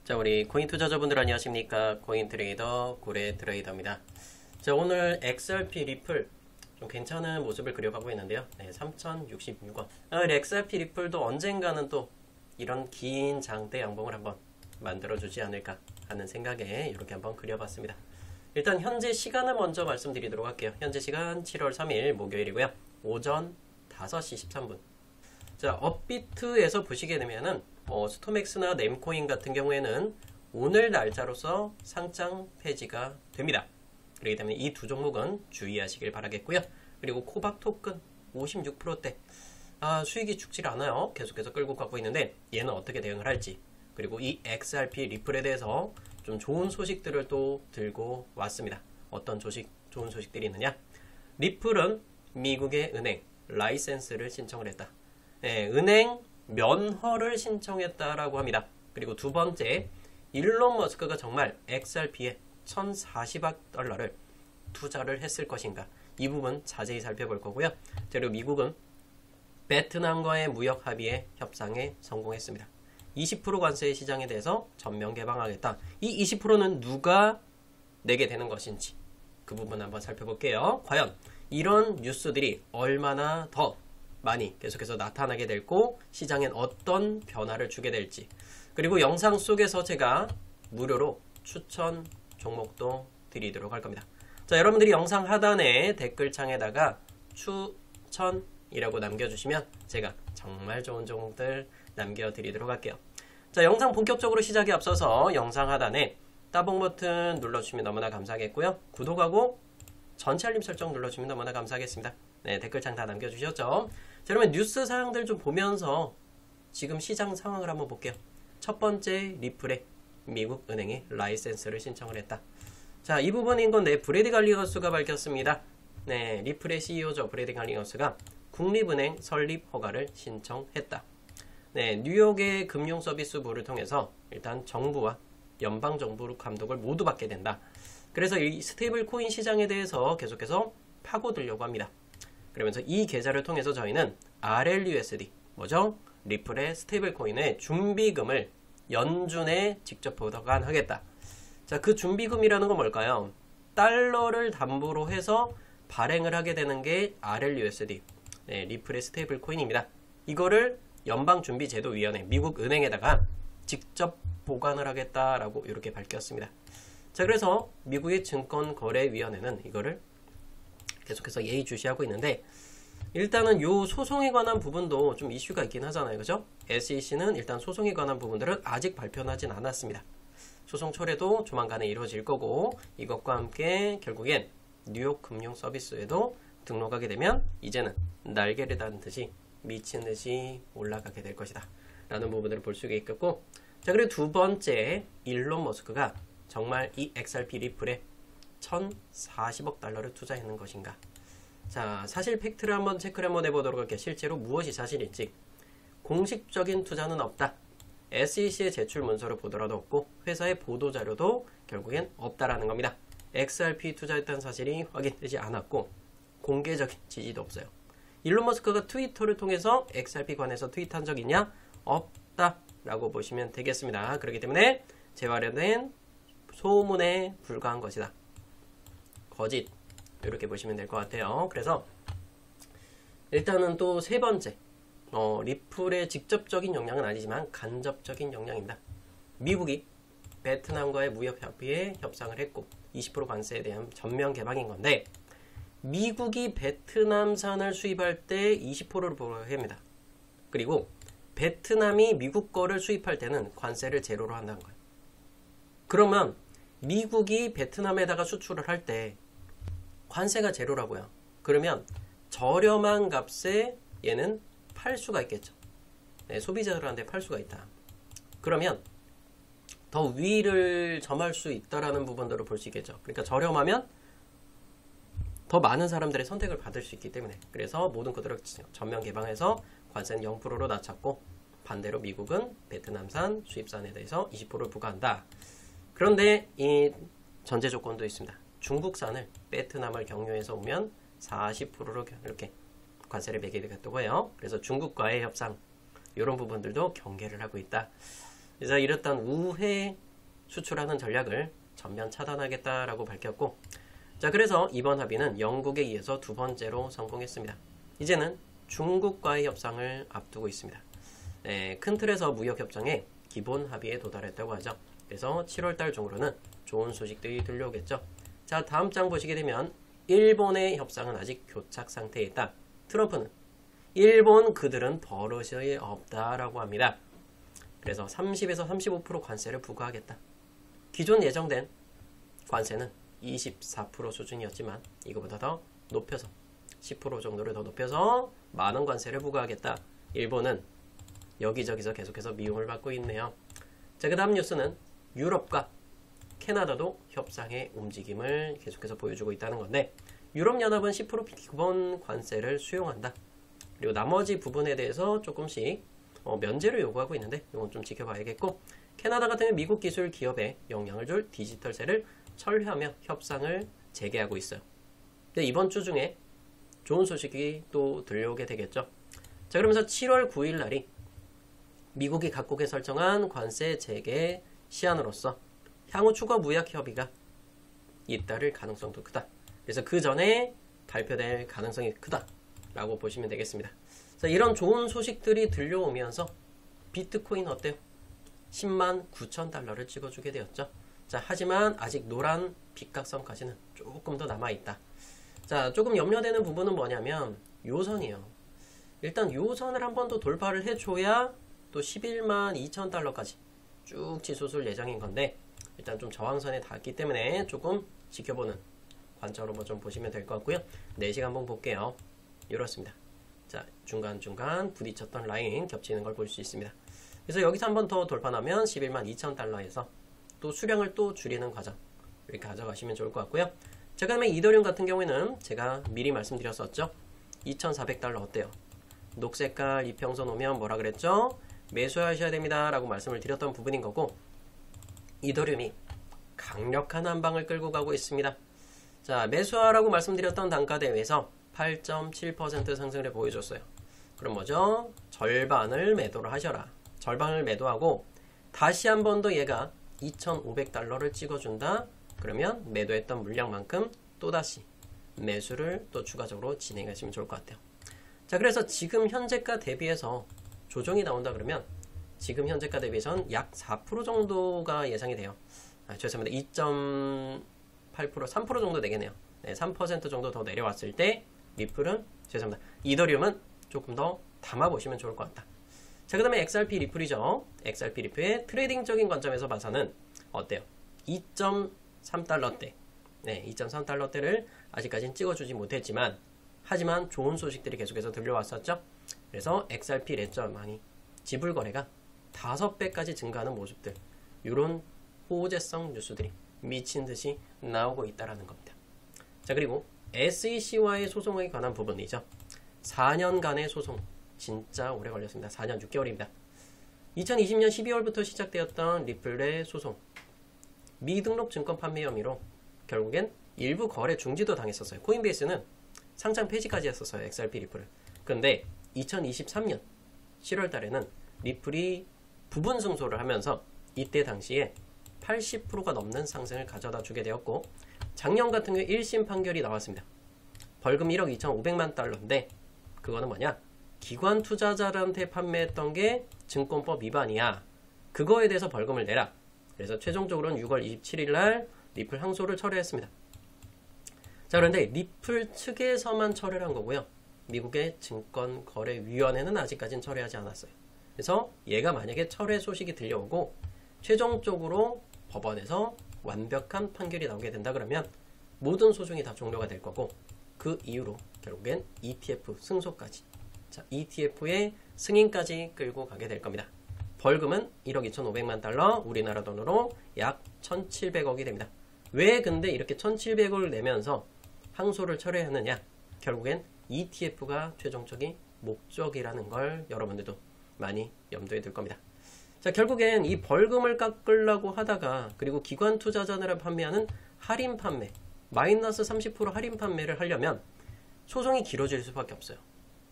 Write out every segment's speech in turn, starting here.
자, 우리 코인 투자자분들 안녕하십니까? 코인 트레이더 고래 트레이더입니다. 자, 오늘 XRP 리플 좀 괜찮은 모습을 그려가고 있는데요. 네, 3066원. XRP 리플도 언젠가는 또 이런 긴 장대 양봉을 한번 만들어주지 않을까 하는 생각에 이렇게 한번 그려봤습니다. 일단 현재 시간을 먼저 말씀드리도록 할게요. 현재 시간 7월 3일 목요일이고요. 오전 5시 13분. 자, 업비트에서 보시게 되면은 스토맥스나 넴코인 같은 경우에는 오늘 날짜로서 상장 폐지가 됩니다. 그렇기 때문에 이 두 종목은 주의하시길 바라겠고요. 그리고 코박 토큰 56%대 수익이 죽질 않아요. 계속해서 끌고 가고 있는데 얘는 어떻게 대응을 할지, 그리고 이 XRP 리플에 대해서 좀 좋은 소식들을 또 들고 왔습니다. 어떤 좋은 소식들이 있느냐? 리플은 미국의 은행 라이센스를 신청을 했다. 네, 은행 면허를 신청했다라고 합니다. 그리고 두 번째, 일론 머스크가 정말 XRP에 1040억 달러를 투자를 했을 것인가, 이 부분 자세히 살펴볼 거고요. 그리고 미국은 베트남과의 무역 합의의 협상에 성공했습니다. 20% 관세 시장에 대해서 전면 개방하겠다. 이 20%는 누가 내게 되는 것인지 그 부분 한번 살펴볼게요. 과연 이런 뉴스들이 얼마나 더 많이 계속해서 나타나게 될고 시장엔 어떤 변화를 주게 될지, 그리고 영상 속에서 제가 무료로 추천 종목도 드리도록 할 겁니다. 자, 여러분들이 영상 하단에 댓글창에다가 추천이라고 남겨주시면 제가 정말 좋은 종목들 남겨드리도록 할게요. 자, 영상 본격적으로 시작에 앞서서 영상 하단에 따봉 버튼 눌러주시면 너무나 감사하겠고요. 구독하고 전체 알림 설정 눌러주시면 너무나 감사하겠습니다. 네, 댓글창 다 남겨주셨죠? 자, 그러면 뉴스 사항들 좀 보면서 지금 시장 상황을 한번 볼게요. 첫 번째, 리플에 미국 은행이 라이센스를 신청을 했다. 자, 이 부분인 건데 브래디 갈링하우스가 밝혔습니다. 네, 리플의 CEO죠. 브래디 갈링하우스가 국립은행 설립 허가를 신청했다. 네, 뉴욕의 금융서비스부를 통해서 일단 정부와 연방정부 감독을 모두 받게 된다. 그래서 이 스테이블 코인 시장에 대해서 계속해서 파고들려고 합니다. 그러면서 이 계좌를 통해서 저희는 RLUSD, 뭐죠? 리플의 스테이블 코인의 준비금을 연준에 직접 보관하겠다. 자, 그 준비금이라는 건 뭘까요? 달러를 담보로 해서 발행을 하게 되는 게 RLUSD, 네, 리플의 스테이블 코인입니다. 이거를 연방준비제도위원회, 미국 은행에다가 직접 보관을 하겠다라고 이렇게 밝혔습니다. 자, 그래서 미국의 증권거래위원회는 이거를 계속해서 예의주시하고 있는데, 일단은 요 소송에 관한 부분도 좀 이슈가 있긴 하잖아요. 그죠? SEC는 일단 소송에 관한 부분들은 아직 발표는 하진 않았습니다. 소송 철회도 조만간에 이루어질 거고, 이것과 함께 결국엔 뉴욕 금융 서비스에도 등록하게 되면 이제는 날개를 단 듯이 미친 듯이 올라가게 될 것이다 라는 부분들을 볼 수가 있겠고, 자, 그리고 두 번째, 일론 머스크가 정말 이 XRP 리플에 1040억 달러를 투자했는 것인가. 자, 사실 팩트를 한번 체크를 한번 해보도록 할게요. 실제로 무엇이 사실일지. 공식적인 투자는 없다. SEC의 제출 문서를 보더라도 없고 회사의 보도자료도 결국엔 없다라는 겁니다. XRP 투자했다는 사실이 확인되지 않았고 공개적인 지지도 없어요. 일론 머스크가 트위터를 통해서 XRP 관해서 트윗한 적 있냐? 없다 라고 보시면 되겠습니다. 그렇기 때문에 재활용된 소문에 불과한 것이다. 거짓, 이렇게 보시면 될 것 같아요. 그래서 일단은 또 세 번째, 리플의 직접적인 영향은 아니지만 간접적인 영향입니다. 미국이 베트남과의 무역 협의에 협상을 했고 20% 관세에 대한 전면 개방인 건데, 미국이 베트남산을 수입할 때 20%를 부과합니다. 그리고 베트남이 미국 거를 수입할 때는 관세를 제로로 한다는 거예요. 그러면 미국이 베트남에다가 수출을 할 때 관세가 제로라고요. 그러면 저렴한 값에 얘는 팔 수가 있겠죠. 네, 소비자들한테 팔 수가 있다. 그러면 더 위를 점할 수 있다라는 부분들을 볼 수 있겠죠. 그러니까 저렴하면 더 많은 사람들의 선택을 받을 수 있기 때문에, 그래서 모든 것들을 전면 개방해서 관세는 0%로 낮췄고, 반대로 미국은 베트남산 수입산에 대해서 20%를 부과한다. 그런데 이 전제 조건도 있습니다. 중국산을 베트남을 경유해서 오면 40%로 이렇게 관세를 매기게 됐다고 해요. 그래서 중국과의 협상, 이런 부분들도 경계를 하고 있다. 그래서 이랬던 우회 수출하는 전략을 전면 차단하겠다라고 밝혔고, 자, 그래서 이번 합의는 영국에 의해서 두 번째로 성공했습니다. 이제는 중국과의 협상을 앞두고 있습니다. 네, 큰 틀에서 무역협정에 기본 합의에 도달했다고 하죠. 그래서 7월달 중으로는 좋은 소식들이 들려오겠죠. 자, 다음 장 보시게 되면 일본의 협상은 아직 교착 상태에 있다. 트럼프는 일본 그들은 버릇이 없다라고 합니다. 그래서 30에서 35% 관세를 부과하겠다. 기존 예정된 관세는 24% 수준이었지만 이거보다 더 높여서 10% 정도를 더 높여서 많은 관세를 부과하겠다. 일본은 여기저기서 계속해서 미움을 받고 있네요. 자, 그 다음 뉴스는 유럽과 캐나다도 협상의 움직임을 계속해서 보여주고 있다는 건데, 유럽연합은 10% 기본 관세를 수용한다. 그리고 나머지 부분에 대해서 조금씩 면제를 요구하고 있는데 이건 좀 지켜봐야겠고, 캐나다 같은 경우 미국 기술 기업에 영향을 줄 디지털세를 철회하며 협상을 재개하고 있어요. 근데 이번 주 중에 좋은 소식이 또 들려오게 되겠죠. 자, 그러면서 7월 9일 날이 미국이 각국에 설정한 관세 재개 시한으로서 향후 추가 무역 협의가 잇따를 가능성도 크다. 그래서 그 전에 발표될 가능성이 크다라고 보시면 되겠습니다. 자, 이런 좋은 소식들이 들려오면서 비트코인 어때요? 10만 9천 달러를 찍어주게 되었죠. 자, 하지만 아직 노란 빗각선까지는 조금 더 남아있다. 자, 조금 염려되는 부분은 뭐냐면 요선이에요. 일단 요선을 한 번 더 돌파를 해줘야 또 11만 2천 달러까지 쭉 치솟을 예정인 건데, 일단 좀 저항선에 닿았기 때문에 조금 지켜보는 관점으로 좀 보시면 될 것 같고요. 4시간 한번 볼게요. 이렇습니다. 자, 중간중간 부딪혔던 라인 겹치는 걸 볼 수 있습니다. 그래서 여기서 한 번 더 돌파하면 11만 2천 달러에서 또 수량을 또 줄이는 과정 이렇게 가져가시면 좋을 것 같고요. 자, 그 다음에 이더리움 같은 경우에는 제가 미리 말씀드렸었죠. 2,400달러 어때요? 녹색깔 이평선 오면 뭐라 그랬죠? 매수하셔야 됩니다 라고 말씀을 드렸던 부분인 거고, 이더리움이 강력한 한방을 끌고 가고 있습니다. 자, 매수하라고 말씀드렸던 단가 대회에서 8.7% 상승을 보여줬어요. 그럼 뭐죠? 절반을 매도를 하셔라. 절반을 매도하고 다시 한 번 더 얘가 2,500달러를 찍어준다. 그러면 매도했던 물량만큼 또다시 매수를 또 추가적으로 진행하시면 좋을 것 같아요. 자, 그래서 지금 현재가 대비해서 조정이 나온다 그러면 지금 현재가 대비해서는 약 4% 정도가 예상이 돼요. 죄송합니다. 2.8%, 3% 정도 되겠네요. 네, 3% 정도 더 내려왔을 때 리플은, 죄송합니다. 이더리움은 조금 더 담아보시면 좋을 것 같다. 자, 그 다음에 XRP 리플이죠. XRP 리플의 트레이딩적인 관점에서 봐서는 어때요? 2.3달러대. 네, 2.3달러대를 아직까지는 찍어주지 못했지만, 하지만 좋은 소식들이 계속해서 들려왔었죠. 그래서 XRP 레저망이 지불 거래가 5배까지 증가하는 모습들, 이런 호재성 뉴스들이 미친 듯이 나오고 있다라는 겁니다. 자, 그리고 SEC와의 소송에 관한 부분이죠. 4년간의 소송, 진짜 오래 걸렸습니다. 4년 6개월입니다. 2020년 12월부터 시작되었던 리플의 소송, 미등록 증권 판매 혐의로 결국엔 일부 거래 중지도 당했었어요. 코인베이스는 상장 폐지까지 했었어요. XRP 리플을. 근데 2023년 7월 달에는 리플이 부분 승소를 하면서 이때 당시에 80%가 넘는 상승을 가져다 주게 되었고, 작년 같은 경우에 1심 판결이 나왔습니다. 벌금 1억 2,500만 달러인데 그거는 뭐냐? 기관 투자자들한테 판매했던 게 증권법 위반이야. 그거에 대해서 벌금을 내라. 그래서 최종적으로는 6월 27일 날 리플 항소를 철회했습니다. 자, 그런데 리플 측에서만 철회를 한 거고요. 미국의 증권거래위원회는 아직까지는 철회하지 않았어요. 그래서 얘가 만약에 철회 소식이 들려오고 최종적으로 법원에서 완벽한 판결이 나오게 된다 그러면 모든 소송이 다 종료가 될 거고, 그 이후로 결국엔 ETF 승소까지, 자, ETF의 승인까지 끌고 가게 될 겁니다. 벌금은 1억 2,500만 달러, 우리나라 돈으로 약 1,700억이 됩니다. 왜 근데 이렇게 1,700억을 내면서 항소를 철회하느냐? 결국엔 ETF가 최종적인 목적이라는 걸 여러분들도 많이 염두에 둘 겁니다. 자, 결국엔 이 벌금을 깎으려고 하다가, 그리고 기관 투자자들을 판매하는 할인 판매, 마이너스 30% 할인 판매를 하려면 소송이 길어질 수밖에 없어요.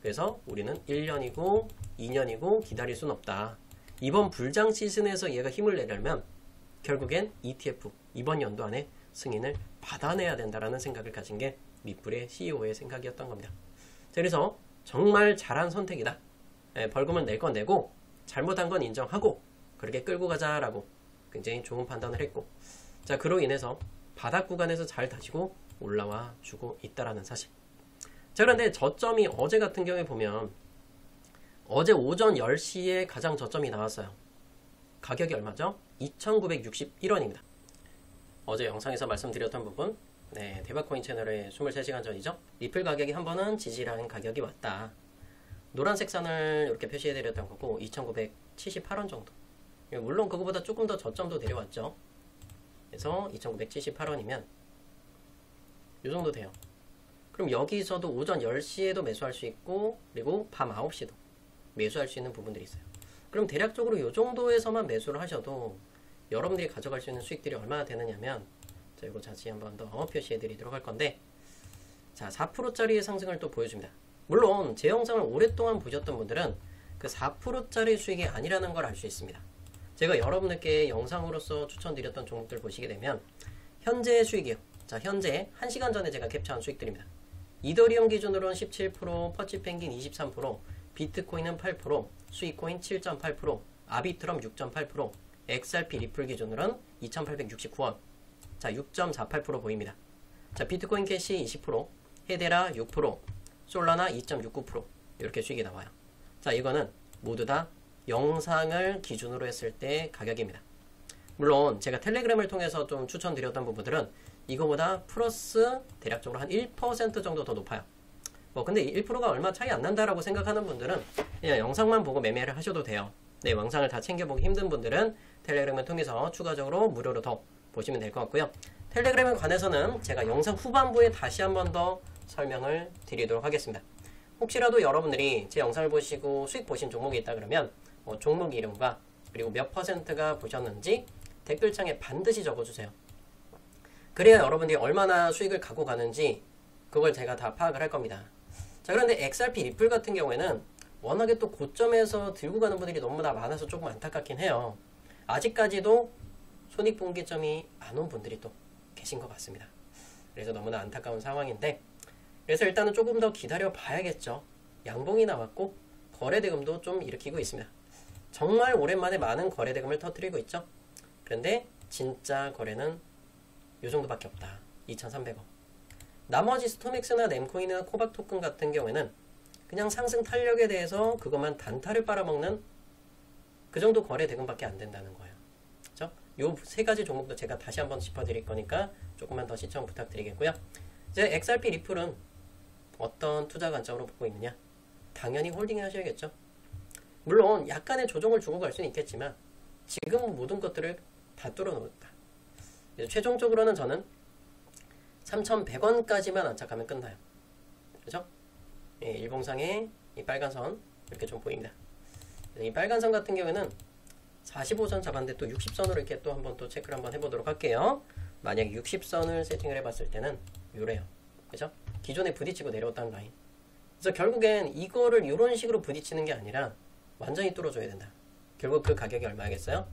그래서 우리는 1년이고 2년이고 기다릴 수는 없다. 이번 불장 시즌에서 얘가 힘을 내려면 결국엔 ETF 이번 연도 안에 승인을 받아내야 된다라는 생각을 가진 게 리플의 CEO의 생각이었던 겁니다. 그래서 정말 잘한 선택이다. 벌금을 낼 건 내고 잘못한 건 인정하고 그렇게 끌고 가자라고 굉장히 좋은 판단을 했고, 자, 그로 인해서 바닥 구간에서 잘 다지고 올라와 주고 있다라는 사실. 자, 그런데 저점이 어제 같은 경우에 보면 어제 오전 10시에 가장 저점이 나왔어요. 가격이 얼마죠? 2,961원입니다. 어제 영상에서 말씀드렸던 부분, 대박코인 채널의 23시간 전이죠. 리플 가격이 한 번은 지지라는 가격이 왔다. 노란색 선을 이렇게 표시해드렸던 거고 2,978원 정도. 물론 그거보다 조금 더 저점도 내려왔죠. 그래서 2,978원이면 이 정도 돼요. 그럼 여기서도 오전 10시에도 매수할 수 있고 그리고 밤 9시도 매수할 수 있는 부분들이 있어요. 그럼 대략적으로 이 정도에서만 매수를 하셔도 여러분들이 가져갈 수 있는 수익들이 얼마나 되느냐면, 자, 이거 자세히 한 번 더 표시해 드리도록 할 건데, 자, 4%짜리의 상승을 또 보여줍니다. 물론 제 영상을 오랫동안 보셨던 분들은 그 4%짜리 수익이 아니라는 걸 알 수 있습니다. 제가 여러분들께 영상으로서 추천드렸던 종목들 보시게 되면 현재 수익이요. 자, 현재 1시간 전에 제가 캡처한 수익들입니다. 이더리움 기준으로는 17%, 퍼치펭귄 23%, 비트코인은 8%, 스위코인 7.8%, 아비트럼 6.8%, XRP 리플 기준으로는 2,869원. 자, 6.48% 보입니다. 자, 비트코인 캐시 20%, 헤데라 6%, 솔라나 2.69% 이렇게 수익이 나와요. 자, 이거는 모두 다 영상을 기준으로 했을 때 가격입니다. 물론 제가 텔레그램을 통해서 좀 추천드렸던 부분들은 이거보다 플러스 대략적으로 한 1% 정도 더 높아요. 근데 1%가 얼마 차이 안 난다라고 생각하는 분들은 그냥 영상만 보고 매매를 하셔도 돼요. 영상을 다 챙겨보기 힘든 분들은 텔레그램을 통해서 추가적으로 무료로 더 보시면 될 것 같고요. 텔레그램에 관해서는 제가 영상 후반부에 다시 한 번 더 설명을 드리도록 하겠습니다. 혹시라도 여러분들이 제 영상을 보시고 수익 보신 종목이 있다 그러면 종목 이름과 그리고 몇 %가 보셨는지 댓글창에 반드시 적어주세요. 그래야 여러분들이 얼마나 수익을 갖고 가는지 그걸 제가 다 파악을 할 겁니다. 자, 그런데 XRP 리플 같은 경우에는 워낙에 또 고점에서 들고 가는 분들이 너무나 많아서 조금 안타깝긴 해요. 아직까지도 손익분기점이 안 온 분들이 또 계신 것 같습니다. 그래서 너무나 안타까운 상황인데, 그래서 일단은 조금 더 기다려 봐야겠죠. 양봉이 나왔고 거래대금도 좀 일으키고 있습니다. 정말 오랜만에 많은 거래대금을 터뜨리고 있죠. 그런데 진짜 거래는 이 정도밖에 없다. 2,300원. 나머지 스톰엑스나 램코인이나 코박 토큰 같은 경우에는 그냥 상승 탄력에 대해서 그것만 단타를 빨아먹는 그 정도 거래 대금밖에 안 된다는 거예요. 그렇죠? 요 세 가지 종목도 제가 다시 한번 짚어드릴 거니까 조금만 더 시청 부탁드리겠고요. 이제 XRP 리플은 어떤 투자 관점으로 보고 있느냐? 당연히 홀딩 하셔야겠죠. 물론 약간의 조정을 주고 갈 수는 있겠지만 지금은 모든 것들을 다 뚫어놓았다. 최종적으로는 저는 3,100원까지만 안착하면 끝나요. 그렇죠? 일봉상에 이 빨간 선 이렇게 좀 보입니다. 이 빨간 선 같은 경우에는 45선 잡았는데 또 60선으로 이렇게 또 한번 또 체크를 한번 해보도록 할게요. 만약 60선을 세팅을 해봤을 때는 요래요. 그죠? 기존에 부딪히고 내려왔다는 라인. 그래서 결국엔 이거를 이런 식으로 부딪히는 게 아니라 완전히 뚫어줘야 된다. 결국 그 가격이 얼마겠어요?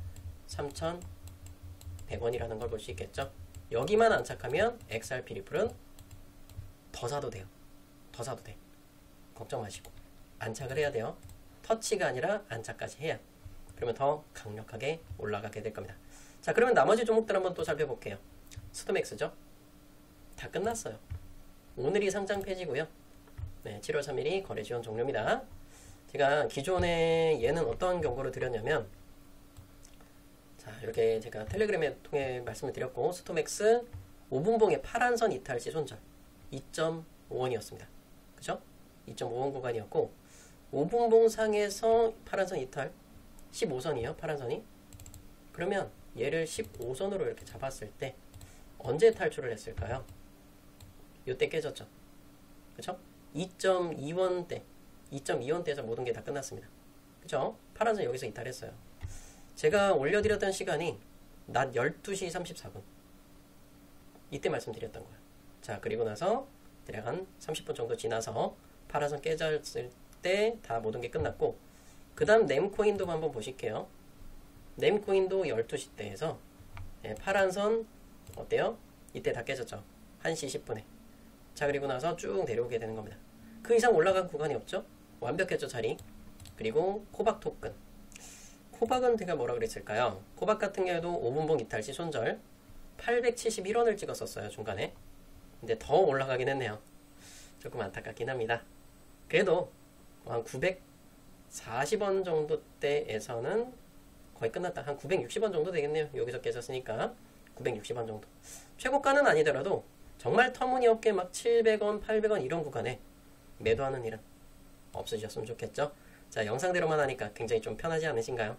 3,100원이라는 걸 볼 수 있겠죠? 여기만 안착하면 XRP 리플은 더 사도 돼요. 더 사도 돼. 걱정 마시고 안착을 해야 돼요. 터치가 아니라 안착까지 해야. 그러면 더 강력하게 올라가게 될 겁니다. 자, 그러면 나머지 종목들 한번 또 살펴볼게요. 스톰엑스죠? 다 끝났어요. 오늘이 상장 폐지고요. 7월 3일이 거래 지원 종료입니다. 제가 기존에 얘는 어떤 경고를 드렸냐면, 자, 이렇게 제가 텔레그램에 통해 말씀을 드렸고, 스톰엑스 5분봉의 파란선 이탈 시 손절 2.5원이었습니다. 그죠? 2.5원 구간이었고, 5분봉 상에서 파란선 이탈 15선이에요. 파란선이. 그러면 얘를 15선으로 이렇게 잡았을 때 언제 탈출을 했을까요? 이때 깨졌죠. 그쵸? 2.2원대 2.2원대에서 모든 게 다 끝났습니다. 그쵸? 파란선 여기서 이탈했어요. 제가 올려드렸던 시간이 낮 12시 34분 이때 말씀드렸던 거예요. 자, 그리고 나서 대략 한 30분 정도 지나서 파란선 깨졌을 때 다 모든 게 끝났고, 그 다음 램코인도 한번 보실게요. 램코인도 12시 대에서 파란 선 어때요? 이때 다 깨졌죠. 1시 10분에. 자, 그리고 나서 쭉 내려오게 되는 겁니다. 그 이상 올라간 구간이 없죠? 완벽했죠, 자리. 그리고 코박 토큰. 코박은 제가 뭐라 그랬을까요? 코박 같은 경우에도 5분봉 이탈 시 손절 871원을 찍었었어요, 중간에. 근데 더 올라가긴 했네요. 조금 안타깝긴 합니다. 그래도 한 940원 정도 대에서는 거의 끝났다. 한 960원 정도 되겠네요. 여기서 깨졌으니까 960원 정도. 최고가는 아니더라도 정말 터무니없게 막 700원, 800원 이런 구간에 매도하는 일은 없으셨으면 좋겠죠. 자, 영상대로만 하니까 굉장히 좀 편하지 않으신가요?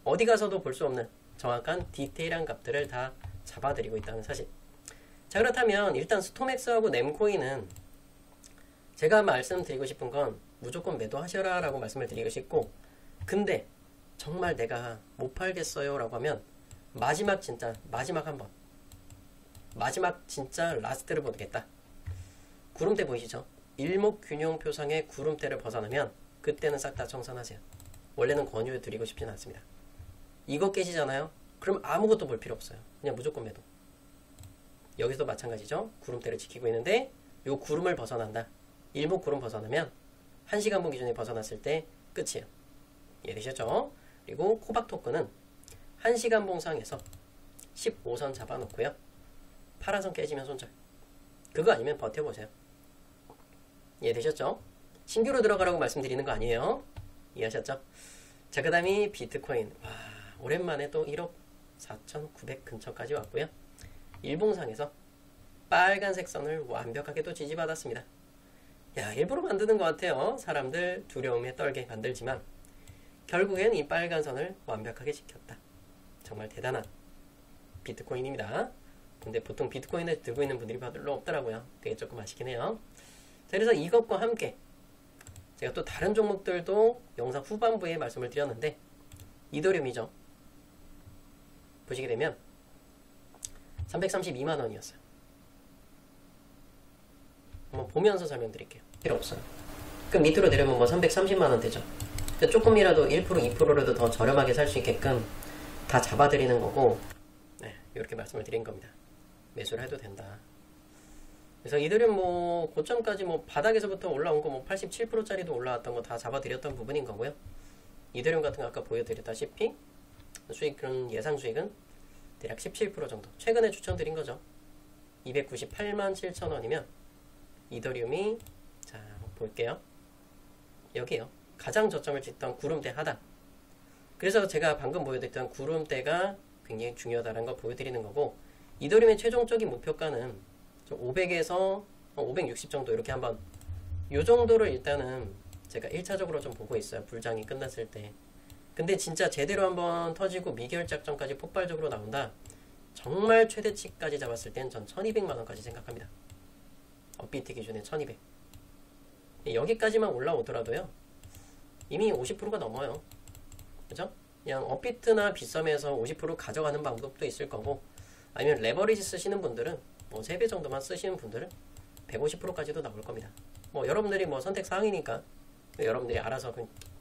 어디 가서도 볼 수 없는 정확한 디테일한 값들을 다 잡아드리고 있다는 사실. 자, 그렇다면 일단 스톰엑스하고 램코인은 제가 말씀드리고 싶은 건 무조건 매도하셔라 라고 말씀을 드리고 싶고, 근데 정말 내가 못 팔겠어요 라고 하면 마지막 진짜 마지막 한번, 마지막 진짜 라스트를 보겠다. 구름대 보이시죠? 일목균형표상의 구름대를 벗어나면 그때는 싹 다 청산하세요. 원래는 권유 드리고 싶지는 않습니다. 이거 깨지잖아요? 그럼 아무것도 볼 필요 없어요. 그냥 무조건 매도. 여기서도 마찬가지죠. 구름대를 지키고 있는데 요 구름을 벗어난다. 일목 구름 벗어나면 1시간봉 기준에 벗어났을 때 끝이에요. 이해되셨죠? 그리고 코박 토큰은 1시간봉 상에서 15선 잡아놓고요. 파란선 깨지면 손절. 그거 아니면 버텨보세요. 이해되셨죠? 신규로 들어가라고 말씀드리는 거 아니에요. 이해하셨죠? 자, 그 다음이 비트코인. 와, 오랜만에 또 1억 4,900 근처까지 왔고요. 일봉상에서 빨간색 선을 완벽하게 또 지지받았습니다. 야, 일부러 만드는 것 같아요. 사람들 두려움에 떨게 만들지만 결국엔 이 빨간 선을 완벽하게 지켰다. 정말 대단한 비트코인입니다. 근데 보통 비트코인을 들고 있는 분들이 별로 없더라고요. 그게 조금 아쉽긴 해요. 자, 그래서 이것과 함께 제가 또 다른 종목들도 영상 후반부에 말씀을 드렸는데 이더리움이죠. 보시게 되면 332만 원이었어요. 한번 보면서 설명드릴게요. 필요 없어요. 그럼 밑으로 내려오면 뭐 330만 원 되죠. 조금이라도 1%, 2%라도 더 저렴하게 살 수 있게끔 다 잡아드리는 거고, 네, 이렇게 말씀을 드린 겁니다. 매수를 해도 된다. 그래서 이들은 뭐 고점까지 뭐 바닥에서부터 올라온 거 뭐 87%짜리도 올라왔던 거 다 잡아드렸던 부분인 거고요. 이더리움 같은 거 아까 보여드렸다시피 수익은 예상 수익은 대략 17% 정도. 최근에 추천드린 거죠. 298만 7천 원이면 이더리움이 자 볼게요. 여기요. 가장 저점을 찍던 구름대 하단. 그래서 제가 방금 보여드렸던 구름대가 굉장히 중요하다는 걸 보여드리는 거고, 이더리움의 최종적인 목표가는 500에서 560 정도 이렇게 한번 요 정도를 일단은 제가 1차적으로 좀 보고 있어요. 불장이 끝났을 때. 근데 진짜 제대로 한번 터지고 미결작전까지 폭발적으로 나온다. 정말 최대치까지 잡았을 땐 전 1200만 원까지 생각합니다. 업비트 기준에 1200. 여기까지만 올라오더라도요. 이미 50%가 넘어요. 그죠? 그냥 업비트나 빗썸에서 50% 가져가는 방법도 있을 거고, 아니면 레버리지 쓰시는 분들은 뭐 3배 정도만 쓰시는 분들은 150%까지도 나올 겁니다. 뭐 여러분들이 뭐 선택 사항이니까 여러분들이 알아서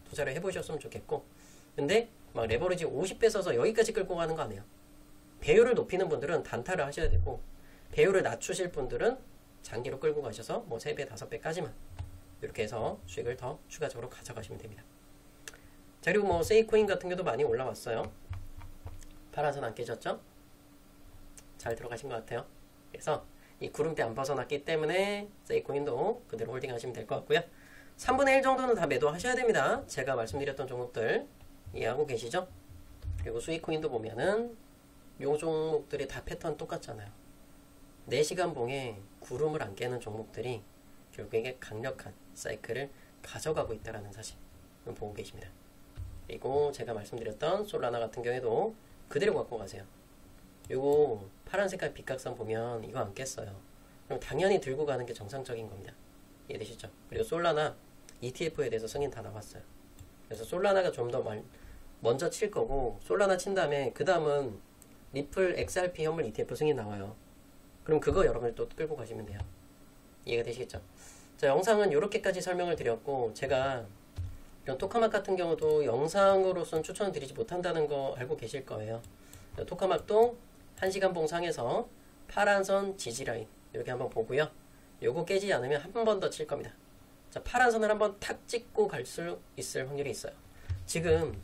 투자를 해보셨으면 좋겠고, 근데 막 레버리지 50배 써서 여기까지 끌고 가는 거 아니에요. 배율을 높이는 분들은 단타를 하셔야 되고, 배율을 낮추실 분들은 장기로 끌고 가셔서 뭐 3배, 5배까지만 이렇게 해서 수익을 더 추가적으로 가져가시면 됩니다. 자, 그리고 뭐 세이코인 같은 경우도 많이 올라왔어요. 파란선 안 깨졌죠? 잘 들어가신 것 같아요. 그래서 이 구름대 안 벗어났기 때문에 세이코인도 그대로 홀딩 하시면 될 것 같고요. 3분의 1 정도는 다 매도하셔야 됩니다. 제가 말씀드렸던 종목들 이해하고 계시죠? 그리고 수익코인도 보면은 요 종목들이 다 패턴 똑같잖아요. 4시간 봉에 구름을 안 깨는 종목들이 결국에 강력한 사이클을 가져가고 있다는 사실 보고 계십니다. 그리고 제가 말씀드렸던 솔라나 같은 경우에도 그대로 갖고 가세요. 요거 파란 색깔 빗각선 보면 이거 안 깼어요. 그럼 당연히 들고 가는 게 정상적인 겁니다. 이해되시죠? 그리고 솔라나 ETF에 대해서 승인 다 나왔어요. 그래서 솔라나가 좀 더 먼저 칠 거고, 솔라나 친 다음에 그 다음은 리플 XRP 현물 ETF 승인 나와요. 그럼 그거 여러분들 또 끌고 가시면 돼요. 이해가 되시겠죠? 자, 영상은 이렇게까지 설명을 드렸고, 제가 이런 토카막 같은 경우도 영상으로선 추천을 드리지 못한다는 거 알고 계실 거예요. 토카막도 1시간 봉상에서 파란 선 지지라인 이렇게 한번 보고요. 요거 깨지지 않으면 한 번 더 칠 겁니다. 자, 파란 선을 한번 탁 찍고 갈 수 있을 확률이 있어요. 지금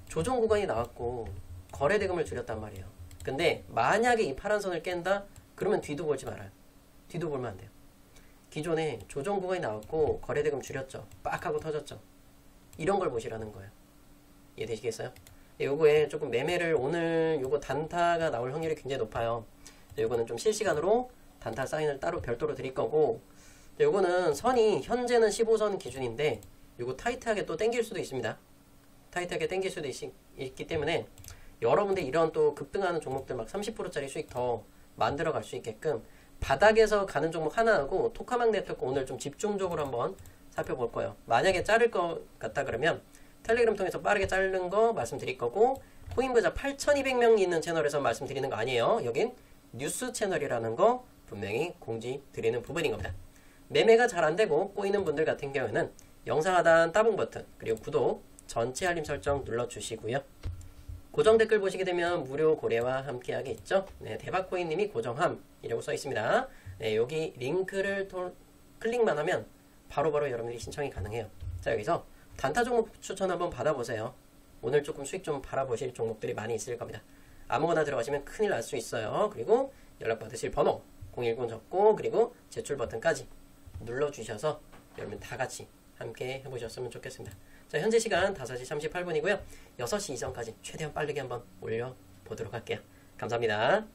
조정 구간이 나왔고 거래 대금을 줄였단 말이에요. 근데 만약에 이 파란 선을 깬다? 그러면 뒤도 보지 말아요. 뒤도 보면 안 돼요. 기존에 조정 구간이 나왔고 거래 대금 줄였죠. 빡 하고 터졌죠. 이런 걸 보시라는 거예요. 이해되시겠어요? 요거에 조금 매매를 오늘 요거 단타가 나올 확률이 굉장히 높아요. 요거는 좀 실시간으로 단타 사인을 따로 별도로 드릴 거고, 요거는 선이 현재는 15선 기준인데 요거 타이트하게 또 땡길 수도 있습니다. 타이트하게 땡길 수도 있기 때문에 여러분들 이런 또 급등하는 종목들 막 30%짜리 수익 더 만들어 갈 수 있게끔 바닥에서 가는 종목 하나하고 토카막 네트워크 오늘 좀 집중적으로 한번 살펴볼 거예요. 만약에 자를 것 같다 그러면 텔레그램 통해서 빠르게 자르는 거 말씀드릴 거고, 코인부자 8,200명 있는 채널에서 말씀드리는 거 아니에요. 여긴 뉴스 채널이라는 거 분명히 공지 드리는 부분인 겁니다. 매매가 잘 안되고 꼬이는 분들 같은 경우에는 영상 하단 따봉 버튼 그리고 구독 전체 알림 설정 눌러주시고요. 고정 댓글 보시게 되면 무료 고래와 함께하게 있죠. 네, 대박코인님이 고정함이라고 써 있습니다. 네, 여기 링크를 클릭만 하면 바로바로 여러분들이 신청이 가능해요. 자, 여기서 단타 종목 추천 한번 받아보세요. 오늘 조금 수익 좀 바라보실 종목들이 많이 있을 겁니다. 아무거나 들어가시면 큰일 날 수 있어요. 그리고 연락받으실 번호 010 적고 그리고 제출 버튼까지 눌러주셔서 여러분 다 같이 함께 해보셨으면 좋겠습니다. 자, 현재 시간 5시 38분이고요. 6시 이전까지 최대한 빠르게 한번 올려보도록 할게요. 감사합니다.